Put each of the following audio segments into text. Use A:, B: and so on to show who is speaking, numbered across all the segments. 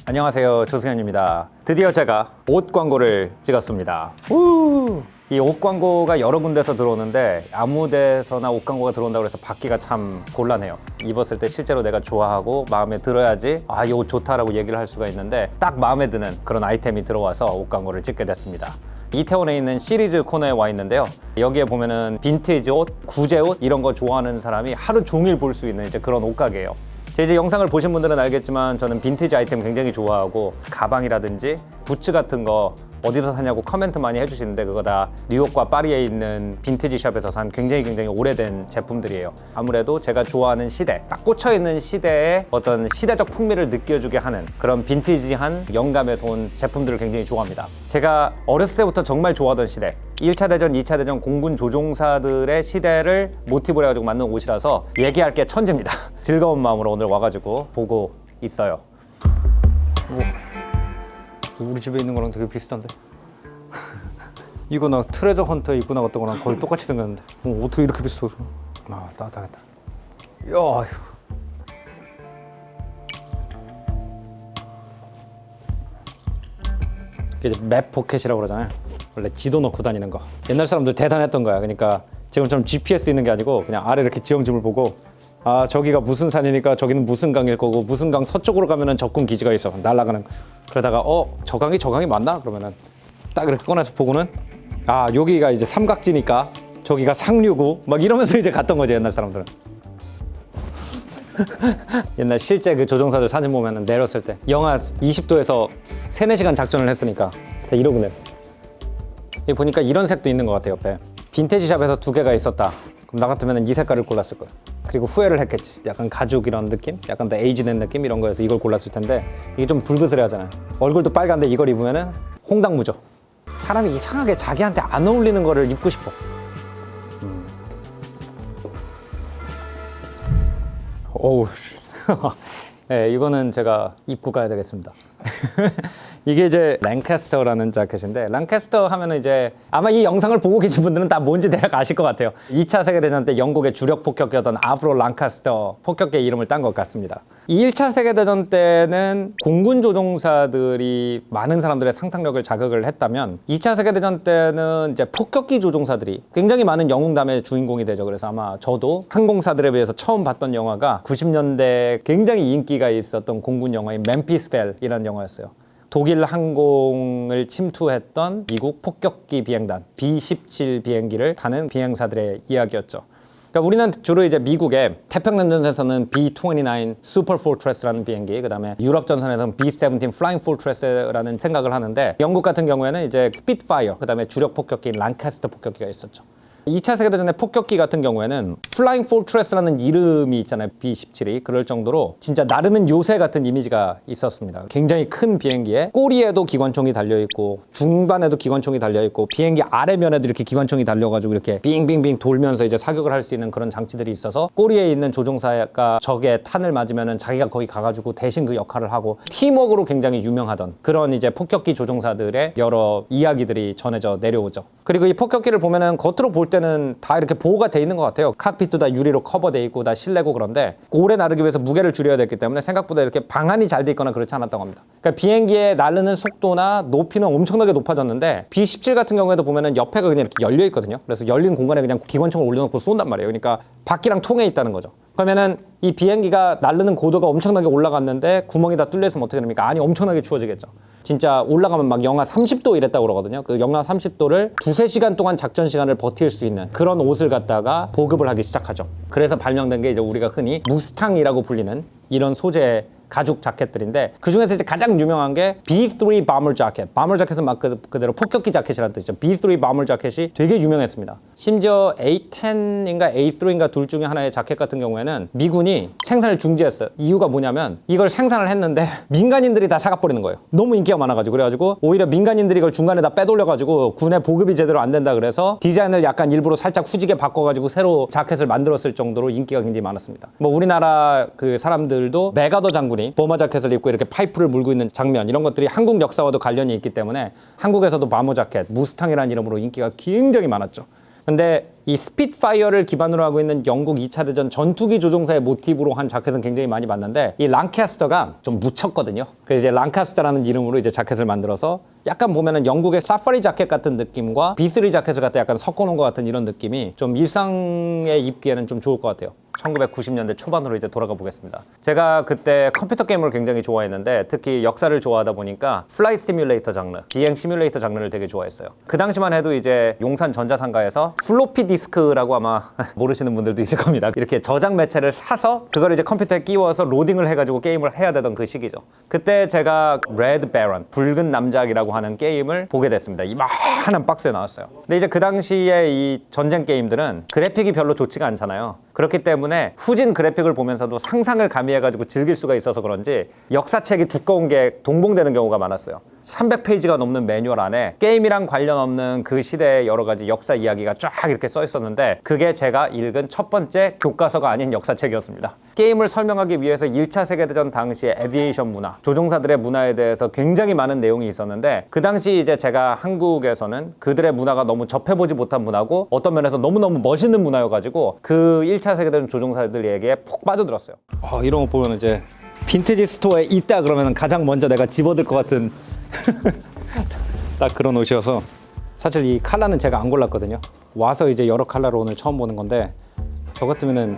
A: 안녕하세요, 조승현입니다. 드디어 제가 옷 광고를 찍었습니다. 이 옷 광고가 여러 군데서 들어오는데 아무 데서나 옷 광고가 들어온다고 해서 받기가 참 곤란해요. 입었을 때 실제로 내가 좋아하고 마음에 들어야지 이 옷 좋다라고 얘기를 할 수가 있는데 딱 마음에 드는 그런 아이템이 들어와서 옷 광고를 찍게 됐습니다. 이태원에 있는 시리즈 코너에 와 있는데요. 여기에 보면은 빈티지 옷, 구제 옷 이런 거 좋아하는 사람이 하루 종일 볼 수 있는 이제 그런 옷가게예요. 제 이제 영상을 보신 분들은 알겠지만 저는 빈티지 아이템 굉장히 좋아하고 가방이라든지 부츠 같은 거 어디서 사냐고 커멘트 많이 해주시는데 그거 다 뉴욕과 파리에 있는 빈티지 샵에서 산 굉장히 오래된 제품들이에요. 아무래도 제가 좋아하는 시대, 딱 꽂혀있는 시대의 어떤 시대적 풍미를 느껴주게 하는 그런 빈티지한 영감에서 온 제품들을 굉장히 좋아합니다. 제가 어렸을 때부터 정말 좋아하던 시대, 1차 대전, 2차 대전 공군 조종사들의 시대를 모티브로 해가지고 만든 옷이라서 얘기할 게 천지입니다. 즐거운 마음으로 오늘 와가지고 보고 있어요. 우리 집에 있는 거랑 되게 비슷한데? 이거 나 트레저 헌터에 입고 나갔던 거랑 거의 똑같이 생겼는데 어떻게 이렇게 비슷해? 따뜻하겠다. 이야, 이게 이제 맵 포켓이라고 그러잖아요. 원래 지도 넣고 다니는 거. 옛날 사람들 대단했던 거야. 그러니까 지금처럼 GPS 있는 게 아니고 그냥 아래 이렇게 지형지물 보고 저기가 무슨 산이니까 저기는 무슨 강일 거고 무슨 강 서쪽으로 가면은 적군 기지가 있어. 날아가는. 그러다가 저 강이 맞나? 그러면은 딱 이렇게 꺼내서 보고는 여기가 이제 삼각지니까 저기가 상류고 막 이러면서 이제 갔던 거지 옛날 사람들은. 옛날 실제 그 조종사들 사진 보면은 내렸을 때 영하 20도에서 3-4시간 작전을 했으니까 다 이러고 내려. 여기 보니까 이런 색도 있는 것 같아요. 옆에 빈티지 샵에서 2개가 있었다. 그럼 나 같으면 이 색깔을 골랐을 거야. 그리고 후회를 했겠지. 약간 가죽 이런 느낌? 약간 더 에이지된 느낌? 이런 거여서 이걸 골랐을 텐데 이게 좀 불그스레 하잖아요. 얼굴도 빨간데 이걸 입으면은 홍당무죠. 사람이 이상하게 자기한테 안 어울리는 거를 입고 싶어. 어우. 네, 이거는 제가 입고 가야 되겠습니다. 이게 이제 랭캐스터라는 자켓인데 랭캐스터 하면은 이제 아마 이 영상을 보고 계신 분들은 다 뭔지 대략 아실 것 같아요. 2차 세계대전 때 영국의 주력 폭격기였던 아브로 랑카스터 폭격기의 이름을 딴 것 같습니다. 이 1차 세계대전 때는 공군 조종사들이 많은 사람들의 상상력을 자극을 했다면 2차 세계대전 때는 이제 폭격기 조종사들이 굉장히 많은 영웅담의 주인공이 되죠. 그래서 아마 저도 항공사들에 비해서 처음 봤던 영화가 90년대 굉장히 인기가 있었던 공군 영화인 맨피스 펠이라는 영화였어요. 독일 항공을 침투했던 미국 폭격기 비행단 B-17 비행기를 타는 비행사들의 이야기였죠. 그러니까 우리는 주로 이제 미국의 태평양 전선에서는 B-29 Super Fortress라는 비행기, 그다음에 유럽 전선에서는 B-17 Flying Fortress라는 생각을 하는데 영국 같은 경우에는 이제 스피트파이어, 그다음에 주력 폭격기인 랑카스터 폭격기가 있었죠. 2차 세계대전의 폭격기 같은 경우에는 플라잉 포트레스라는 이름이 있잖아요. B-17이. 그럴 정도로 진짜 나르는 요새 같은 이미지가 있었습니다. 굉장히 큰 비행기에 꼬리에도 기관총이 달려있고 중반에도 기관총이 달려있고 비행기 아래면에도 이렇게 기관총이 달려가지고 이렇게 빙빙빙 돌면서 이제 사격을 할 수 있는 그런 장치들이 있어서 꼬리에 있는 조종사가 적의 탄을 맞으면은 자기가 거기 가가지고 대신 그 역할을 하고 팀워크로 굉장히 유명하던 그런 이제 폭격기 조종사들의 여러 이야기들이 전해져 내려오죠. 그리고 이 폭격기를 보면은 겉으로 볼 때는 다 이렇게 보호가 돼 있는 것 같아요. 칵핏도 다 유리로 커버돼 있고 다 실내고 그런데 오래 나르기 위해서 무게를 줄여야 됐기 때문에 생각보다 이렇게 방안이 잘 돼 있거나 그렇지 않았다고 합니다. 그러니까 비행기의 나르는 속도나 높이는 엄청나게 높아졌는데 B-17 같은 경우에도 보면은 옆에가 그냥 이렇게 열려 있거든요. 그래서 열린 공간에 그냥 기관총을 올려놓고 쏜단 말이에요. 그러니까 바퀴랑 통해 있다는 거죠. 그러면은 이 비행기가 나르는 고도가 엄청나게 올라갔는데 구멍이 다 뚫려 있으면 어떻게 됩니까? 아니 엄청나게 추워지겠죠. 진짜 올라가면 막 영하 30도 이랬다고 그러거든요. 그 영하 30도를 2-3시간 동안 작전 시간을 버틸 수 있는 그런 옷을 갖다가 보급을 하기 시작하죠. 그래서 발명된 게 이제 우리가 흔히 무스탕이라고 불리는 이런 소재의 가죽 자켓들인데 그 중에서 이제 가장 유명한 게 B-3 bomber jacket. bomber jacket은 막 그대로 폭격기 자켓이라는 뜻이죠. B-3 bomber jacket이 되게 유명했습니다. 심지어 A-10인가 A-3인가 둘 중에 하나의 자켓 같은 경우에는 미군이 생산을 중지했어요. 이유가 뭐냐면 이걸 생산을 했는데 민간인들이 다 사가버리는 거예요. 너무 인기가 많아가지고. 그래가지고 오히려 민간인들이 이걸 중간에 다 빼돌려가지고 군의 보급이 제대로 안 된다 그래서 디자인을 약간 일부러 살짝 후지게 바꿔가지고 새로 자켓을 만들었을 정도로 인기가 굉장히 많았습니다. 뭐 우리나라 그 사람들도 메가더 장군이 버머 자켓을 입고 이렇게 파이프를 물고 있는 장면, 이런 것들이 한국 역사와도 관련이 있기 때문에 한국에서도 버머 자켓, 무스탕이라는 이름으로 인기가 굉장히 많았죠. 근데 이 스핏파이어를 기반으로 하고 있는 영국 2차 대전 전투기 조종사의 모티브로 한 자켓은 굉장히 많이 봤는데 이 랑캐스터가 좀 묻혔거든요. 그래서 이제 랑카스터라는 이름으로 이제 자켓을 만들어서 약간 보면은 영국의 사파리 자켓 같은 느낌과 B3 자켓을 갖다 약간 섞어놓은 것 같은 이런 느낌이 좀 일상에 입기에는 좀 좋을 것 같아요. 1990년대 초반으로 이제 돌아가 보겠습니다. 제가 그때 컴퓨터 게임을 굉장히 좋아했는데 특히 역사를 좋아하다 보니까 플라이 시뮬레이터 장르, 비행 시뮬레이터 장르를 되게 좋아했어요. 그 당시만 해도 이제 용산 전자상가에서 플로피 디스크라고 아마 모르시는 분들도 있을 겁니다. 이렇게 저장 매체를 사서 그걸 이제 컴퓨터에 끼워서 로딩을 해가지고 게임을 해야 되던 그 시기죠. 그때 제가 레드 베런, 붉은 남작이라고 하는 게임을 보게 됐습니다. 이만한 박스에 나왔어요. 근데 이제 그 당시에 이 전쟁 게임들은 그래픽이 별로 좋지가 않잖아요. 그렇기 때문에 후진 그래픽을 보면서도 상상을 가미해가지고 즐길 수가 있어서 그런지 역사책이 두꺼운 게 동봉되는 경우가 많았어요. 300페이지가 넘는 매뉴얼 안에 게임이랑 관련 없는 그 시대의 여러 가지 역사 이야기가 쫙 이렇게 써 있었는데 그게 제가 읽은 첫 번째 교과서가 아닌 역사책이었습니다. 게임을 설명하기 위해서 1차 세계대전 당시의 에비에이션 문화, 조종사들의 문화에 대해서 굉장히 많은 내용이 있었는데 그 당시 이제 제가 한국에서는 그들의 문화가 너무 접해보지 못한 문화고 어떤 면에서 너무너무 멋있는 문화여가지고 그 1차 세계대전 조종사들 얘기에 푹 빠져들었어요. 이런 거 보면 이제 빈티지 스토어에 있다 그러면 가장 먼저 내가 집어들 것 같은 딱 그런 옷이어서 사실 이 컬러는 제가 안 골랐거든요. 와서 이제 여러 컬러로 오늘 처음 보는 건데 저 같으면은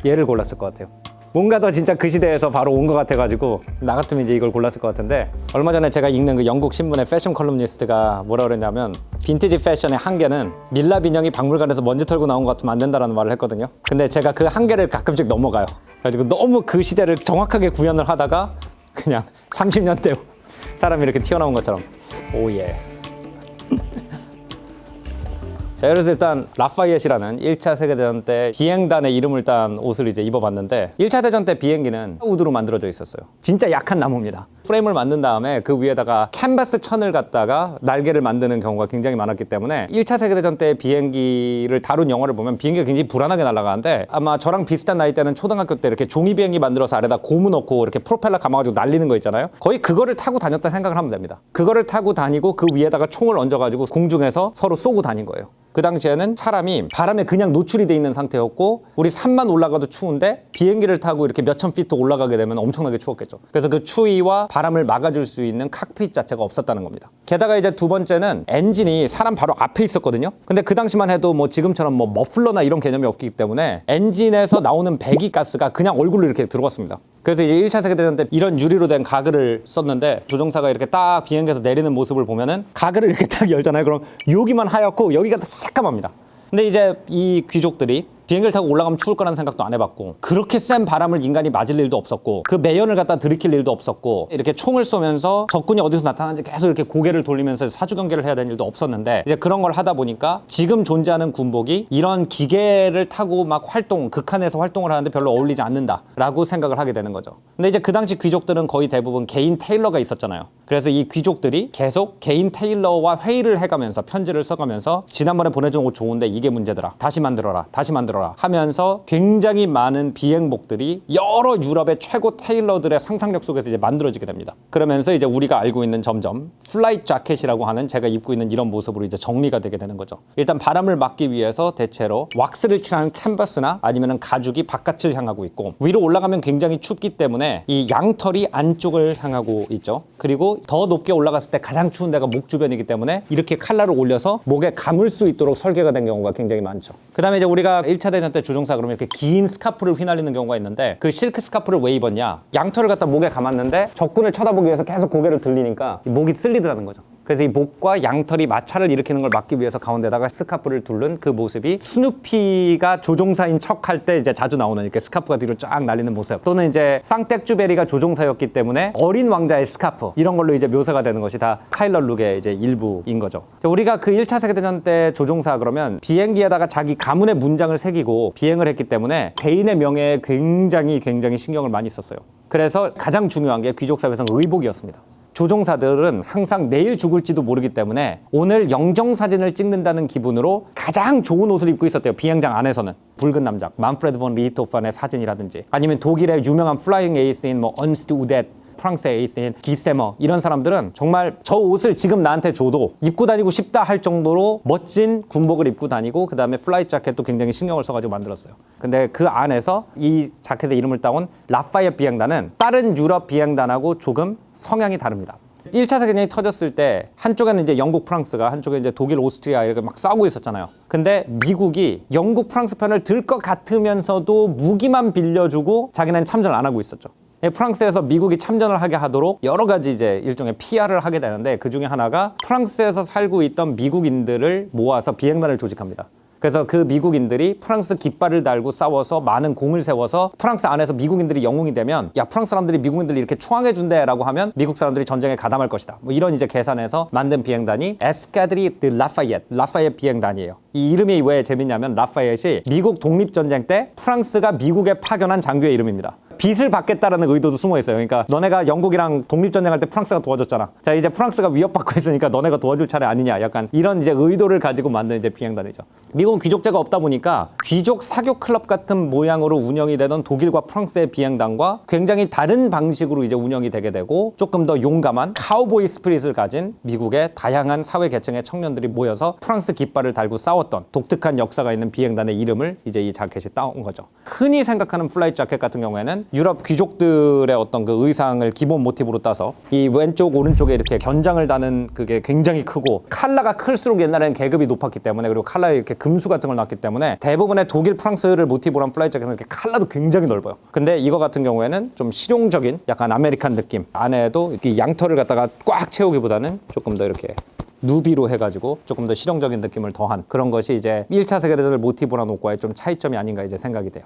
A: 얘를 골랐을 것 같아요. 뭔가 더 진짜 그 시대에서 바로 온 것 같아가지고 나 같으면 이제 이걸 골랐을 것 같은데 얼마 전에 제가 읽는 그 영국 신문의 패션 컬럼니스트가 뭐라 그랬냐면 빈티지 패션의 한계는 밀랍 인형이 박물관에서 먼지 털고 나온 것 같으면 안 된다라는 말을 했거든요. 근데 제가 그 한계를 가끔씩 넘어가요. 그래가지고 너무 그 시대를 정확하게 구현을 하다가 그냥 30년대 사람이 이렇게 튀어나온 것처럼 오예. 자, 그래서 일단 라파이엣이라는 1차 세계대전 때 비행단의 이름을 딴 옷을 이제 입어봤는데 1차 대전 때 비행기는 우드로 만들어져 있었어요. 진짜 약한 나무입니다. 프레임을 만든 다음에 그 위에다가 캔버스 천을 갖다가 날개를 만드는 경우가 굉장히 많았기 때문에 1차 세계대전 때 비행기를 다룬 영화를 보면 비행기가 굉장히 불안하게 날아가는데 아마 저랑 비슷한 나이 때는 초등학교 때 이렇게 종이 비행기 만들어서 아래다 고무 넣고 이렇게 프로펠러 감아가지고 날리는 거 있잖아요. 거의 그거를 타고 다녔다 생각을 하면 됩니다. 그거를 타고 다니고 그 위에다가 총을 얹어가지고 공중에서 서로 쏘고 다닌 거예요. 그 당시에는 사람이 바람에 그냥 노출이 돼 있는 상태였고 우리 산만 올라가도 추운데 비행기를 타고 이렇게 몇천 피트 올라가게 되면 엄청나게 추웠겠죠. 그래서 그 추위와 바람을 막아줄 수 있는 칵핏 자체가 없었다는 겁니다. 게다가 이제 두 번째는 엔진이 사람 바로 앞에 있었거든요. 근데 그 당시만 해도 뭐 지금처럼 뭐 머플러나 이런 개념이 없기 때문에 엔진에서 나오는 배기가스가 그냥 얼굴로 이렇게 들어갔습니다. 그래서 이제 1차 세계대전 때 이런 유리로 된 가글을 썼는데 조종사가 이렇게 딱 비행기에서 내리는 모습을 보면은 가글을 이렇게 딱 열잖아요. 그럼 여기만 하얗고 여기가 새까맣니다. 근데 이제 이 귀족들이 비행기를 타고 올라가면 추울 거라는 생각도 안 해봤고 그렇게 센 바람을 인간이 맞을 일도 없었고 그 매연을 갖다 들이킬 일도 없었고 이렇게 총을 쏘면서 적군이 어디서 나타나는지 계속 이렇게 고개를 돌리면서 사주 경계를 해야 되는 일도 없었는데 이제 그런 걸 하다 보니까 지금 존재하는 군복이 이런 기계를 타고 막 극한에서 활동을 하는데 별로 어울리지 않는다라고 생각을 하게 되는 거죠. 근데 이제 그 당시 귀족들은 거의 대부분 개인 테일러가 있었잖아요. 그래서 이 귀족들이 계속 개인 테일러와 회의를 해가면서 편지를 써가면서 지난번에 보내준 옷 좋은데 이게 문제더라. 다시 만들어라. 하면서 굉장히 많은 비행복들이 여러 유럽의 최고 테일러들의 상상력 속에서 이제 만들어지게 됩니다. 그러면서 이제 우리가 알고 있는 점점 플라이트 자켓이라고 하는 제가 입고 있는 이런 모습으로 이제 정리가 되게 되는 거죠. 일단 바람을 막기 위해서 대체로 왁스를 칠하는 캔버스나 아니면은 가죽이 바깥을 향하고 있고 위로 올라가면 굉장히 춥기 때문에 이 양털이 안쪽을 향하고 있죠. 그리고 더 높게 올라갔을 때 가장 추운 데가 목 주변이기 때문에 이렇게 칼날을 올려서 목에 감을 수 있도록 설계가 된 경우가 굉장히 많죠. 그 다음에 이제 우리가 1차 대전 때 조종사 그러면 이렇게 긴 스카프를 휘날리는 경우가 있는데 그 실크 스카프를 왜 입었냐? 양털을 갖다 목에 감았는데 적군을 쳐다보기 위해서 계속 고개를 들리니까 목이 쓸리더라는 거죠. 그래서 이 목과 양털이 마찰을 일으키는 걸 막기 위해서 가운데다가 스카프를 두른 그 모습이 스누피가 조종사인 척 할 때 이제 자주 나오는 이렇게 스카프가 뒤로 쫙 날리는 모습 또는 이제 쌍떼쭈베리가 조종사였기 때문에 어린 왕자의 스카프 이런 걸로 이제 묘사가 되는 것이 다 파일럿 룩의 이제 일부인 거죠. 우리가 그 1차 세계대전 때 조종사 그러면 비행기에다가 자기 가문의 문장을 새기고 비행을 했기 때문에 개인의 명예에 굉장히 신경을 많이 썼어요. 그래서 가장 중요한 게 귀족 사회에서는 의복이었습니다. 조종사들은 항상 내일 죽을지도 모르기 때문에 오늘 영정사진을 찍는다는 기분으로 가장 좋은 옷을 입고 있었대요. 비행장 안에서는. 붉은 남작, 만프레드 본 리히트호프의 사진이라든지 아니면 독일의 유명한 플라잉 에이스인 뭐 언스트 우댓 프랑스의 에이스인 기세머 이런 사람들은 정말 저 옷을 지금 나한테 줘도 입고 다니고 싶다 할 정도로 멋진 군복을 입고 다니고 그 다음에 플라이트 자켓도 굉장히 신경을 써가지고 만들었어요. 근데 그 안에서 이 자켓의 이름을 따온 라파이엇 비행단은 다른 유럽 비행단하고 조금 성향이 다릅니다. 1차 세계대전이 터졌을 때 한쪽에는 이제 영국, 프랑스가 한쪽에 이제 독일, 오스트리아 이렇게 막 싸우고 있었잖아요. 근데 미국이 영국, 프랑스 편을 들 것 같으면서도 무기만 빌려주고 자기는 참전을 안 하고 있었죠. 프랑스에서 미국이 참전을 하게 하도록 여러 가지 이제 일종의 PR을 하게 되는데 그 중에 하나가 프랑스에서 살고 있던 미국인들을 모아서 비행단을 조직합니다. 그래서 그 미국인들이 프랑스 깃발을 달고 싸워서 많은 공을 세워서 프랑스 안에서 미국인들이 영웅이 되면 야 프랑스 사람들이 미국인들을 이렇게 추앙해준대 라고 하면 미국 사람들이 전쟁에 가담할 것이다. 뭐 이런 이제 계산해서 만든 비행단이 에스카드리 드 라파이엇 비행단이에요. 이 이름이 왜 재밌냐면 라파이엇이 미국 독립전쟁 때 프랑스가 미국에 파견한 장교의 이름입니다. 빚을 받겠다라는 의도도 숨어 있어요. 그러니까 너네가 영국이랑 독립전쟁할 때 프랑스가 도와줬잖아. 자 이제 프랑스가 위협받고 있으니까 너네가 도와줄 차례 아니냐. 약간 이런 이제 의도를 가지고 만든 이제 비행단이죠. 미국은 귀족제가 없다 보니까 귀족 사교 클럽 같은 모양으로 운영이 되던 독일과 프랑스의 비행단과 굉장히 다른 방식으로 이제 운영이 되게 되고 조금 더 용감한 카우보이 스피릿을 가진 미국의 다양한 사회 계층의 청년들이 모여서 프랑스 깃발을 달고 싸웠던 독특한 역사가 있는 비행단의 이름을 이제 이 자켓이 따온 거죠. 흔히 생각하는 플라이트 자켓 같은 경우에는 유럽 귀족들의 어떤 그 의상을 기본 모티브로 따서 이 왼쪽 오른쪽에 이렇게 견장을 다는 그게 굉장히 크고 칼라가 클수록 옛날에는 계급이 높았기 때문에 그리고 칼라에 이렇게 금수 같은 걸 놨기 때문에 대부분의 독일, 프랑스를 모티브로 한 플라이트 자켓은 이렇게 칼라도 굉장히 넓어요. 근데 이거 같은 경우에는 좀 실용적인 약간 아메리칸 느낌 안에도 이렇게 양털을 갖다가 꽉 채우기보다는 조금 더 이렇게 누비로 해가지고 조금 더 실용적인 느낌을 더한 그런 것이 이제 1차 세계대전을 모티브로 한 옷과의 좀 차이점이 아닌가 이제 생각이 돼요.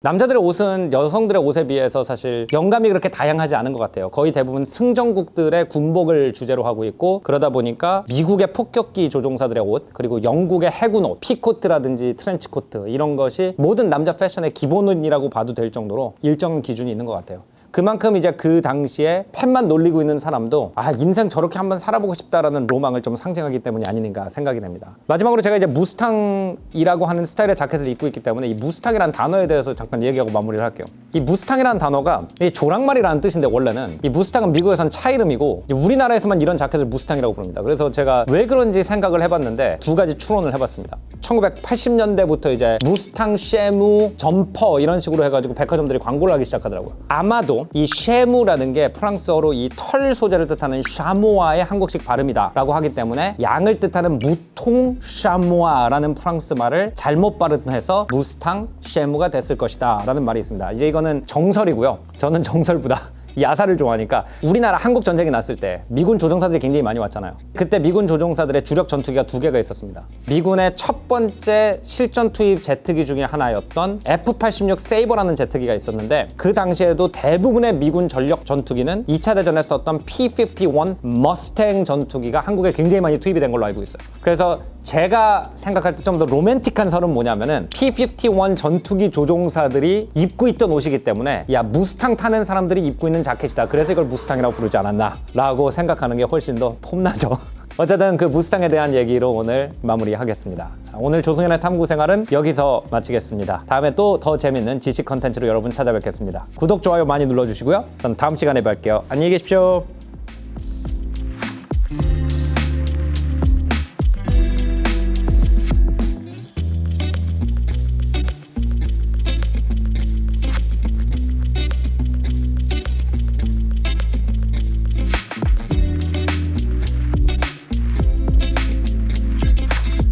A: 남자들의 옷은 여성들의 옷에 비해서 사실 영감이 그렇게 다양하지 않은 것 같아요. 거의 대부분 승전국들의 군복을 주제로 하고 있고 그러다 보니까 미국의 폭격기 조종사들의 옷 그리고 영국의 해군 옷, 피코트라든지 트렌치코트 이런 것이 모든 남자 패션의 기본이라고 봐도 될 정도로 일정 기준이 있는 것 같아요. 그만큼 이제 그 당시에 팬만 놀리고 있는 사람도 아 인생 저렇게 한번 살아보고 싶다라는 로망을 좀 상징하기 때문이 아닌가 생각이 됩니다. 마지막으로 제가 이제 무스탕이라고 하는 스타일의 자켓을 입고 있기 때문에 이 무스탕이라는 단어에 대해서 잠깐 얘기하고 마무리를 할게요. 이 무스탕이라는 단어가 이 조랑말이라는 뜻인데 원래는 이 무스탕은 미국에선 차 이름이고 우리나라에서만 이런 자켓을 무스탕이라고 부릅니다. 그래서 제가 왜 그런지 생각을 해봤는데 두 가지 추론을 해봤습니다. 1980년대부터 이제 무스탕, 쉐무, 점퍼 이런 식으로 해가지고 백화점들이 광고를 하기 시작하더라고요. 아마도 이 쉐무라는 게 프랑스어로 이 털 소재를 뜻하는 샤모아의 한국식 발음이다 라고 하기 때문에 양을 뜻하는 무통 샤모아라는 프랑스 말을 잘못 발음해서 무스탕 쉐무가 됐을 것이다 라는 말이 있습니다. 이제 이거는 정설이고요. 저는 정설보다 야사를 좋아하니까 우리나라 한국 전쟁이 났을 때 미군 조종사들이 굉장히 많이 왔잖아요. 그때 미군 조종사들의 주력 전투기가 두 개가 있었습니다. 미군의 첫 번째 실전 투입 제트기 중에 하나였던 F-86 세이버라는 제트기가 있었는데 그 당시에도 대부분의 미군 전력 전투기는 2차 대전에 썼던 P-51 머스탱 전투기가 한국에 굉장히 많이 투입이 된 걸로 알고 있어요. 그래서 제가 생각할 때 좀 더 로맨틱한 설은 뭐냐면은 P-51 전투기 조종사들이 입고 있던 옷이기 때문에 야 무스탕 타는 사람들이 입고 있는 자켓이다. 그래서 이걸 무스탕이라고 부르지 않았나 라고 생각하는 게 훨씬 더 폼나죠. 어쨌든 그 무스탕에 대한 얘기로 오늘 마무리하겠습니다. 오늘 조승현의 탐구생활은 여기서 마치겠습니다. 다음에 또 더 재밌는 지식 컨텐츠로 여러분 찾아뵙겠습니다. 구독, 좋아요 많이 눌러주시고요. 저는 다음 시간에 뵐게요. 안녕히 계십시오.